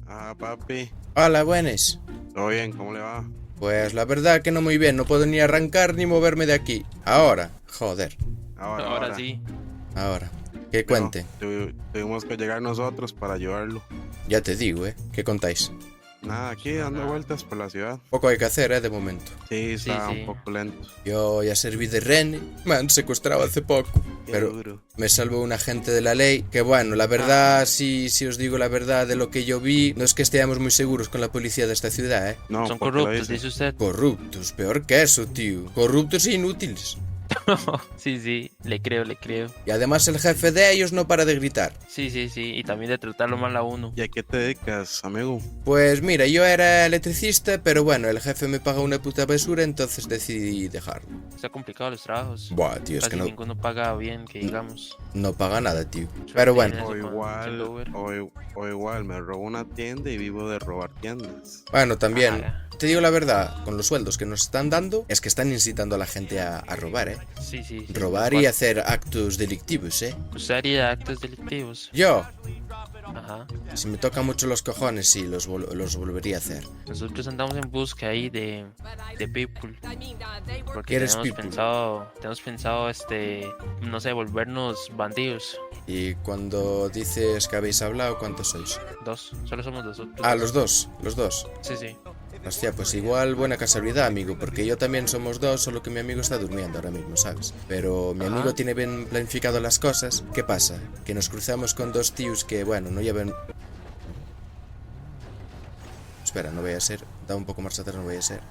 Ah, papi. Hola, buenas. ¿Todo bien? ¿Cómo le va? Pues la verdad que no muy bien, no puedo ni arrancar ni moverme de aquí. Ahora, joder. Ahora Sí. Ahora, que Bueno, cuente. tuvimos que llegar nosotros para ayudarlo. Ya te digo, ¿qué contáis? Nada, aquí dando vueltas por la ciudad. Poco hay que hacer, de momento. Sí, está sí. un poco lento. Yo ya serví de rehén, me han secuestrado hace poco. Qué Pero duro. me salvó un agente de la ley, que bueno, la verdad, si os digo la verdad de lo que yo vi, no es que estemos muy seguros con la policía de esta ciudad, No, Son ¿por qué lo corruptos, dice? dice usted. Corruptos, peor que eso, tío. Corruptos e inútiles. Sí, le creo. Y además el jefe de ellos no para de gritar. Sí. Y también de tratarlo mal a uno. ¿Y a qué te dedicas, amigo? Pues mira, yo era electricista, pero bueno, el jefe me paga una puta basura, entonces decidí dejarlo. Está complicado los trabajos. Buah, tío, es Casi que ninguno paga bien, que digamos. no paga nada, tío. Pero bueno, Eso O con- igual, siendo Uber. o igual, me robo una tienda y vivo de robar tiendas. bueno, también, Ah, te digo la verdad, con los sueldos que nos están dando, es que están incitando a la gente a robar, Sí. Robar y hacer actos delictivos, Usted haría actos delictivos. Yo, Ajá. si me tocan mucho los cojones, sí, los volvería a hacer. Nosotros andamos en busca ahí de people. Porque ¿Qué eres tenemos people? pensado, no sé, volvernos bandidos. Y cuando dices que habéis hablado, ¿cuántos sois? Solo somos nosotros. Ah, los dos. Sí. Hostia, pues igual buena casualidad, amigo, porque yo también somos dos, solo que mi amigo está durmiendo ahora mismo, ¿sabes? Pero mi amigo tiene bien planificado las cosas. ¿Qué pasa? Que nos cruzamos con dos tíos que, bueno, no llevan... Espera, no voy a ser... Da un poco más atrás, no voy a ser...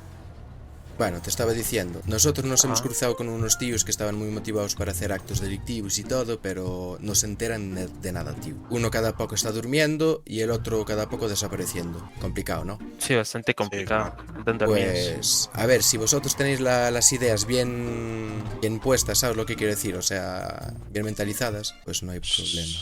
Bueno, te estaba diciendo, nosotros nos hemos cruzado con unos tíos que estaban muy motivados para hacer actos delictivos y todo, pero no se enteran de nada, tío. Uno cada poco está durmiendo y el otro cada poco desapareciendo. Complicado, ¿no? Sí, bastante complicado. Están dormidos. Pues, a ver, si vosotros tenéis las ideas bien puestas, ¿sabes lo que quiero decir? O sea, bien mentalizadas, pues no hay problema.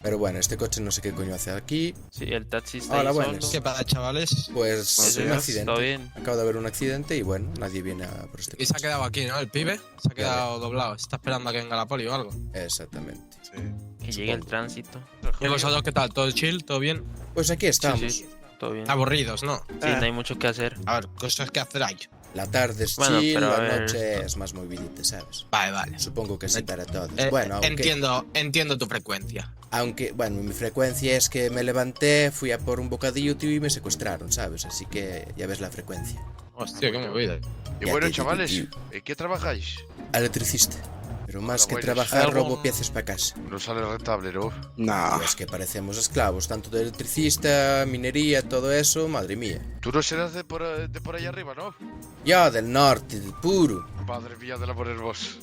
Pero bueno, este coche no sé qué coño hace aquí. Sí, el taxi está Hola, ahí buenas. solo. ¿Qué pasa, chavales? Pues Buenos un días, accidente. ¿todo bien? Acabo de haber un accidente y bueno, nadie viene por este Y se ha coche. quedado aquí, ¿no? El pibe se ha quedado doblado. Está esperando a que venga la poli o algo. Exactamente. Sí. Que llegue el tránsito. ¿Y vosotros qué tal? ¿Todo chill? ¿Todo bien? Pues aquí estamos. Sí, todo bien. Aburridos, ¿no? Sí, no hay mucho que hacer. A ver, cosas que hacer hay. La tarde es Bueno, chill, pero a la ver, noche es más movidita, ¿sabes? Vale. Supongo que sí para todos. Bueno, Entiendo tu frecuencia. aunque, bueno, mi frecuencia es que me levanté, fui a por un bocadillo, tío, y me secuestraron, ¿sabes? Así que ya ves la frecuencia. Hostia, qué movida. Y Ya bueno, te digo, chavales, tío. ¿en qué trabajáis? Electricista. Pero más que bueno, trabajar, algo- robo piezas para casa. No sale rentable, ¿no? Nah. Y es que parecemos esclavos, tanto de electricista, minería, todo eso, madre mía. Tú no serás de por ahí arriba, ¿no? Yo del norte, del puro. Madre mía de la poner vos.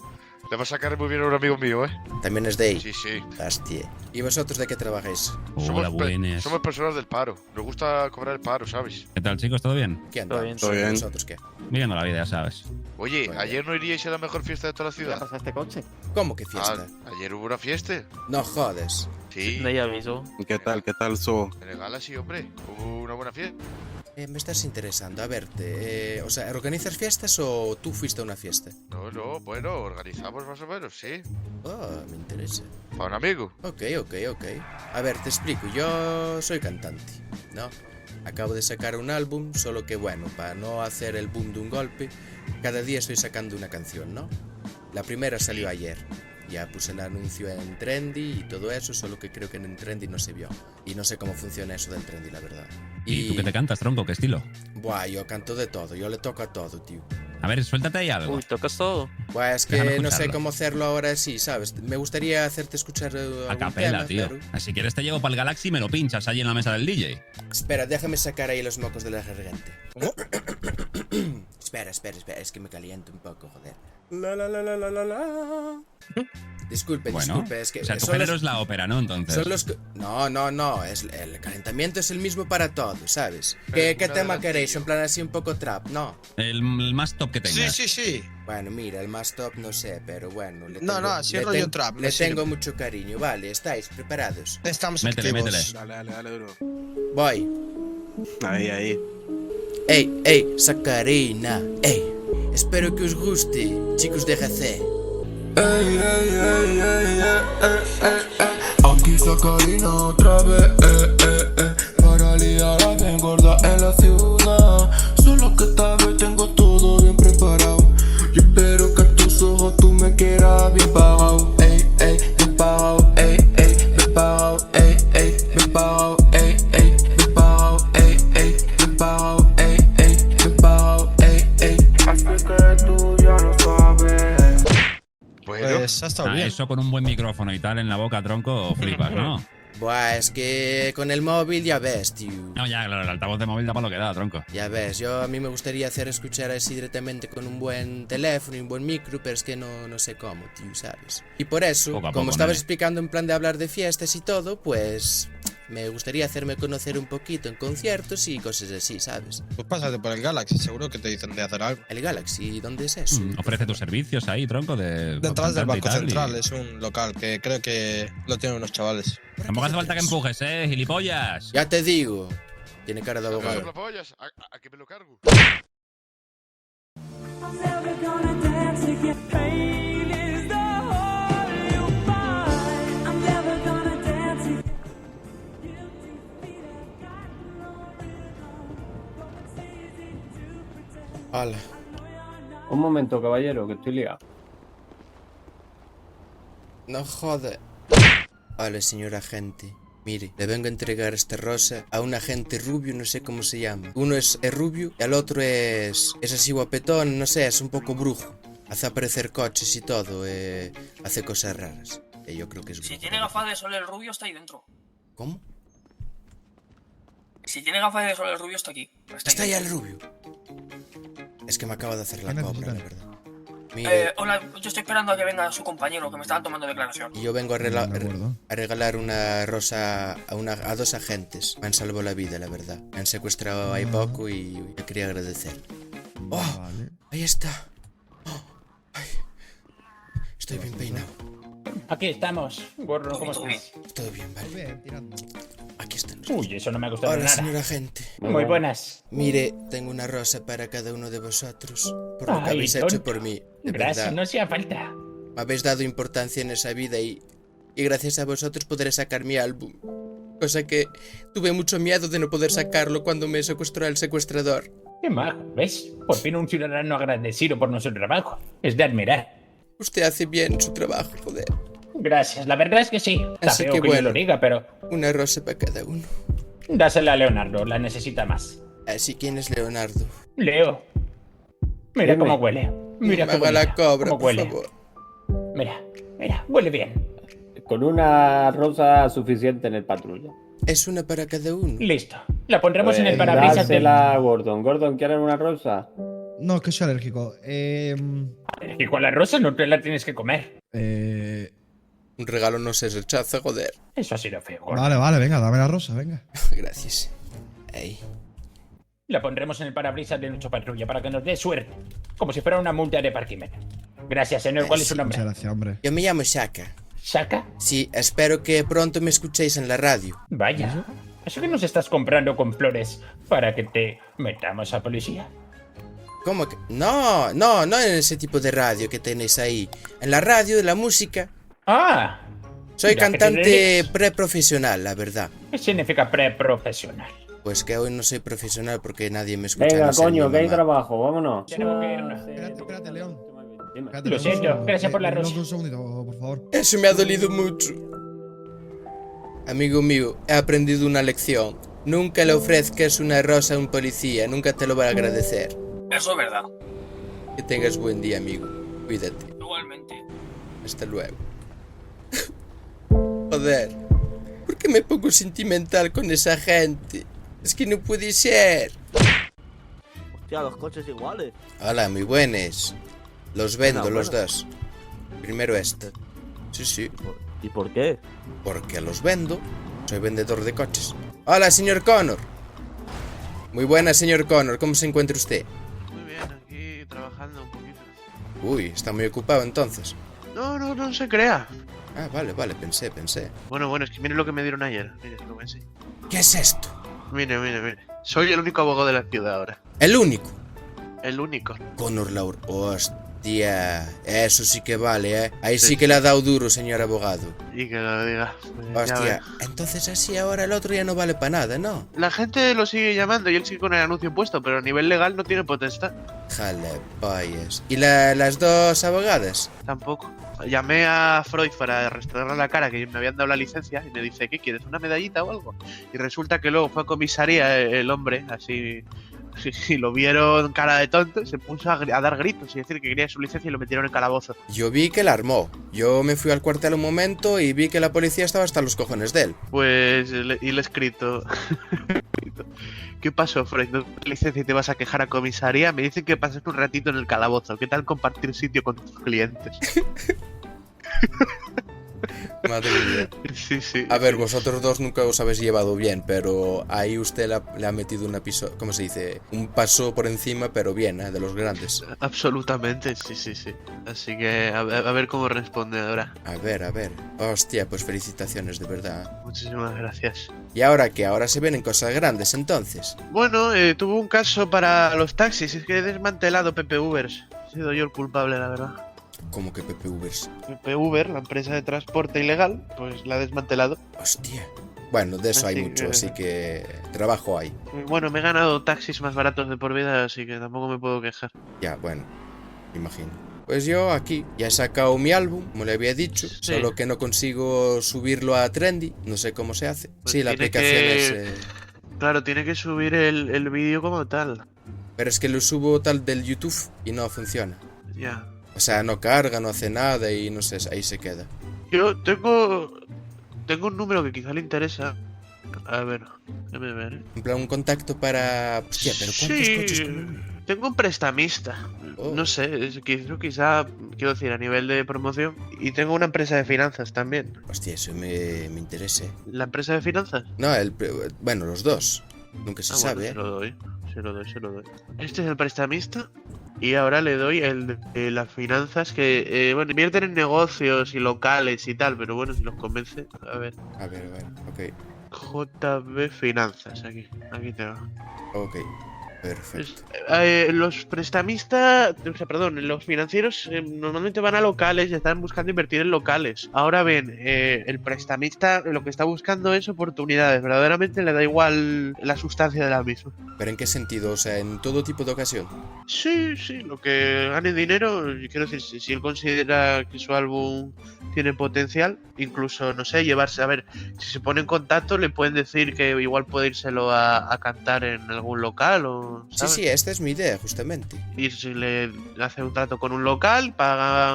Le va a sacar muy bien a un amigo mío, ¿eh? También es de ahí. Sí. Hostia. ¿Y vosotros de qué trabajáis? Hola, buenas. Somos personas del paro. Nos gusta cobrar el paro, ¿sabes? ¿Qué tal, chicos? ¿Todo bien? ¿Qué Todo andamos? bien. Todo bien. ¿Vosotros qué? Viviendo la vida, ya sabes. Oye, Bueno. ¿ayer no iríais a la mejor fiesta de toda la ciudad? ¿Cómo que fiesta? Ayer hubo una fiesta. No jodes. Sí. Nadie avisó. ¿Qué tal estuvo? En el gala, sí, hombre. Hubo una buena fiesta. Me estás interesando, a verte. O sea, ¿organizas fiestas o tú fuiste a una fiesta? No, bueno, organizamos más o menos, sí. Oh, me interesa. Para un amigo. Ok. A ver, te explico. Yo soy cantante, ¿no? Acabo de sacar un álbum, solo que bueno, para no hacer el boom de un golpe, cada día estoy sacando una canción, ¿no? La primera salió ayer. Ya puse el anuncio en Trendy y todo eso, solo que creo que en Trendy no se vio. Y no sé cómo funciona eso del Trendy, la verdad. ¿Y tú qué te cantas, tronco? ¿Qué estilo? Buah, yo canto de todo, yo le toco a todo, tío. A ver, suéltate ahí algo. Uy, tocas todo. Buah, es Déjame que no sé escucharlo. cómo hacerlo ahora así, ¿sabes? Me gustaría hacerte escuchar A algún capela, tema, tío. pero... Si quieres te llevo para el Galaxy y me lo pinchas allí en la mesa del DJ. Espera, déjame sacar ahí los mocos de la garganta. Espera, es que me caliento un poco, joder. Disculpe, Bueno, es que o sea, tu son género los- es la ópera, ¿no? Entonces. son los... No, el calentamiento es el mismo para todos, ¿sabes? ¿Qué una tema adelantillo. queréis? En plan así un poco trap, no. El más top que tengas. Sí. Bueno, mira, el más top no sé, pero bueno. No, así es rollo trap, me Le tengo sirve. mucho cariño, vale, ¿estáis preparados? Estamos Métele, activos. Dale, duro. Voy. Ahí. Ey, Sacarina, ey. Espero que os guste, chicos de GC. Aquí Sacarina otra vez, para me pago, ey, ey, me pago, ey, ey, me pago, ey, ey, me pago, ey, ey. Así que tú ya lo sabes. Bueno, Pues ha estado Ah, bien. eso con un buen micrófono y tal en la boca, tronco, flipas, ¿no? Buah, es que con el móvil ya ves, tío. No, ya, claro, el altavoz de móvil da para lo que da, tronco. Ya ves, yo a mí me gustaría hacer escuchar así directamente con un buen teléfono y un buen micro, pero es que no sé cómo, tío, ¿sabes? Y por eso, Poco a como poco, estabas nene. explicando en plan de hablar de fiestas y todo, pues me gustaría hacerme conocer un poquito en conciertos y cosas así, ¿sabes? Pues pásate por el Galaxy, seguro que te dicen de hacer algo. El Galaxy, ¿dónde es eso? Ofrece tus servicios ahí, tronco, de... Detrás del cantante y Banco tal, y- Central, es un local que creo que lo tienen unos chavales. Tampoco hace falta que empujes, gilipollas. Ya te digo. Tiene cara de ¿me abogado. soplapollas? ¿A qué me lo cargo? I'm never gonna dance again. Pain is the whole you find. I'm never gonna dance again. Guilty feet have got no rhythm. Though it's easy to pretend. Hola. Un momento, caballero, que estoy liado. No jode. Hola, señor agente. Mire, le vengo a entregar esta rosa a un agente rubio, no sé cómo se llama. Uno es rubio y el otro es así guapetón, no sé, es un poco brujo. Hace aparecer coches y todo, hace cosas raras. Yo creo que es Si brujo. tiene gafas de sol el rubio está ahí dentro. ¿Cómo? Si tiene gafas de sol el rubio está aquí. Está ahí ya dentro. el rubio. Es que me acaba de hacer la ¿Qué cobra, la necesitan? verdad. Mire, Hola, yo estoy esperando a que venga su compañero que me estaban tomando declaración. y yo vengo De acuerdo. a regalar una rosa a dos agentes. Me han salvado la vida, la verdad. Me han secuestrado ahí poco y yo quería agradecer. ¡Oh! Vale. Ahí está. Oh, ay. Estoy bien peinado. Aquí estamos. Gorro, ¿cómo Todo bien. estás? Todo bien, vale. Bien, tirando. Aquí están. Uy, eso no me ha gustado Hola, nada. señor agente. Muy buenas. Mire, tengo una rosa para cada uno de vosotros. Por lo que Ay, habéis tonto. hecho por mí. De Gracias, verdad. no hacía falta. Me habéis dado importancia en esa vida y gracias a vosotros podré sacar mi álbum. Cosa que tuve mucho miedo de no poder sacarlo cuando me secuestró el secuestrador. Qué majo, ¿ves? Por fin un ciudadano agradecido por nuestro trabajo. Es de admirar. Usted hace bien su trabajo, joder. Gracias, la verdad es que sí. Está Así feo que que yo bueno. lo diga, pero Una rosa para cada uno. dásela a Leonardo, la necesita más. Así, ¿quién es Leonardo? Leo. Mira cómo huele. Mira no me cómo haga la huele. cobra, Cómo por huele. favor. Mira, huele bien. Con una rosa suficiente en el patrulla. Es una para cada uno. Listo. La pondremos en el Pues parabrisas del... dásela a Gordon. Gordon, ¿quieres una rosa? No, es que soy alérgico. Y con la rosa no te la tienes que comer. Un regalo no se rechaza, joder. Eso ha sido feo, Gordon. Vale, vale, venga, dame la rosa, venga. Gracias. Ahí. La pondremos en el parabrisas de nuestra patrulla para que nos dé suerte. Como si fuera una multa de parquímetro. Gracias, señor. ¿Cuál es su nombre? Muchas gracias, hombre. Yo me llamo Shaka. ¿Shaka? Sí, espero que pronto me escuchéis en la radio. Vaya. ¿Eso que nos estás comprando con flores para que te metamos a policía? ¿Cómo que? No en ese tipo de radio que tenéis ahí. En la radio de la música. ¡Ah! Soy Ya que te cantante dedicas. preprofesional, la verdad. ¿Qué significa preprofesional? Pues que hoy no soy profesional porque nadie me escucha. Venga, no sé coño, mi que hay mamá. trabajo, vámonos. Tenemos que irnos. Espérate, León. Dime. Espérate, Lo León, siento, un segundo. gracias por la León, rosa. Un segundito, por favor. Eso me ha dolido mucho. Amigo mío, he aprendido una lección. Nunca le ofrezcas una rosa a un policía, nunca te lo va a agradecer. Eso es verdad. Que tengas buen día, amigo. Cuídate. Igualmente. Hasta luego. Joder, ¿por qué me pongo sentimental con esa gente? Es que no puede ser. Hostia, los coches iguales. Hola, muy buenos. Los vendo, Bueno, los bueno. dos. Primero este. Sí, sí. ¿Y por qué? Porque los vendo. Soy vendedor de coches. Hola, señor Connor. Muy buena, señor Connor. ¿Cómo se encuentra usted? Muy bien, aquí trabajando un poquito. Uy, está muy ocupado entonces. No se crea. Ah, vale, pensé. Bueno, es que mire lo que me dieron ayer. Mire, lo que enseño. ¿Qué es esto? Mire. Soy el único abogado de la ciudad ahora. El único. El único. Connor Laur. Hostia, eso sí que vale, ¿eh? Ahí sí, Sí, que le ha dado duro, señor abogado. Y que lo diga. Pues ya Hostia, ves. entonces así ahora el otro ya no vale para nada, ¿no? La gente lo sigue llamando y él sigue con el anuncio puesto, pero a nivel legal no tiene potestad. Jale, payas. ¿Y las dos abogadas? Tampoco. Llamé a Freud para restaurarle la cara, que me habían dado la licencia, y me dice, ¿qué quieres? ¿Una medallita o algo? Y resulta que luego fue a comisaría el hombre, así, y lo vieron cara de tonto, se puso a dar gritos y decir que quería su licencia y lo metieron en calabozo. Yo vi que la armó. Yo me fui al cuartel un momento y vi que la policía estaba hasta los cojones de él. Pues, y le he escrito... ¿Qué pasó, Freud? ¿No tienes licencia y te vas a quejar a comisaría? Me dicen que pasaste un ratito en el calabozo. ¿Qué tal compartir sitio con tus clientes? Madre mía. Sí, sí. A ver, vosotros dos nunca os habéis llevado bien, pero ahí usted le ha metido una piso... ¿Cómo se dice? Un paso por encima, pero bien, ¿eh? De los grandes. Absolutamente, sí, sí, sí. Así que a ver cómo responde ahora. A ver. Hostia, pues felicitaciones, de verdad. Muchísimas gracias. ¿Y ahora qué? ¿Ahora se vienen cosas grandes, entonces? Bueno, tuvo un caso para los taxis. Es que he desmantelado Pepe Ubers. He sido yo el culpable, la verdad. ¿Cómo que Pepe Ubers? Pepe Uber, la empresa de transporte ilegal, pues la ha desmantelado. Hostia. Bueno, de eso hay Así mucho, que- así que trabajo hay. Bueno, me he ganado taxis más baratos de por vida, así que tampoco me puedo quejar. Ya, bueno, me imagino. Pues yo aquí ya he sacado mi álbum, como le había dicho, Sí. solo que no consigo subirlo a Trendy, no sé cómo se hace. Pues Sí, la tiene aplicación que- es... Claro, tiene que subir el vídeo como tal. Pero es que lo subo tal del YouTube y no funciona. Ya. O sea, no carga, no hace nada y no sé, ahí se queda. Yo tengo un número que quizá le interesa. A ver, déjame ver. En plan, un contacto para... Hostia, pero ¿cuántos coches con...? Tengo un prestamista. Oh. No sé, quizá, quiero decir, a nivel de promoción. Y tengo una empresa de finanzas también. Hostia, eso me interesa. ¿La empresa de finanzas? No, bueno, los dos. Nunca se sabe, Se lo doy. Se lo doy. Este es el prestamista. Y ahora le doy el de las finanzas que, bueno, invierten en negocios y locales y tal, pero bueno, si los convence, a ver. A ver, ok. JB Finanzas, aquí tengo. Ok, perfecto. Los prestamistas, o sea, perdón, los financieros normalmente van a locales y están buscando invertir en locales. Ahora bien, el prestamista lo que está buscando es oportunidades, verdaderamente le da igual la sustancia de la misma. ¿Pero en qué sentido? O sea, en todo tipo de ocasión. Sí, lo que gane dinero, yo quiero decir, si él considera que su álbum tiene potencial, incluso, no sé, llevarse, a ver, si se pone en contacto le pueden decir que igual puede írselo a cantar en algún local o... ¿sabes? Sí, esta es mi idea, justamente. Y si le hace un trato con un local,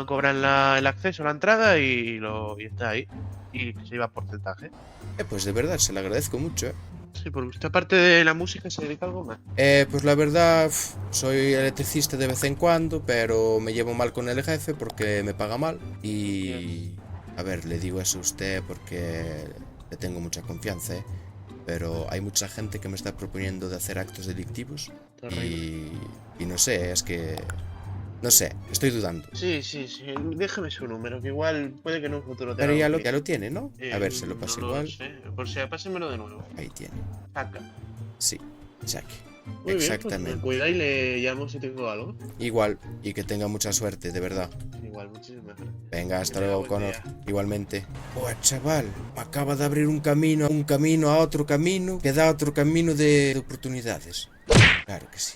cobran el acceso a la entrada y está ahí. Y se lleva porcentaje. Pues de verdad, se lo agradezco mucho, Sí, porque usted aparte de la música se dedica a algo más. Pues la verdad, soy electricista de vez en cuando, pero me llevo mal con el jefe porque me paga mal. Y... A ver, le digo eso a usted porque le tengo mucha confianza, pero hay mucha gente que me está proponiendo de hacer actos delictivos. Y no sé, es que... No sé, estoy dudando. Sí, déjeme su número, que igual puede que en un futuro Pero tenga ya lo tiene, ¿no? A ver, se lo paso no igual. Lo sé. Por si pásemelo de nuevo. Ahí tiene. Saca. Sí, saque. Muy Exactamente. bien, pues me cuida y le llamo si tengo algo. Igual, y que tenga mucha suerte, de verdad. Igual, muchísimas gracias. Venga, hasta Que tenga luego, buen Connor. día. Igualmente. Chaval, acaba de abrir un camino a otro camino, que da otro camino de oportunidades. Claro que sí.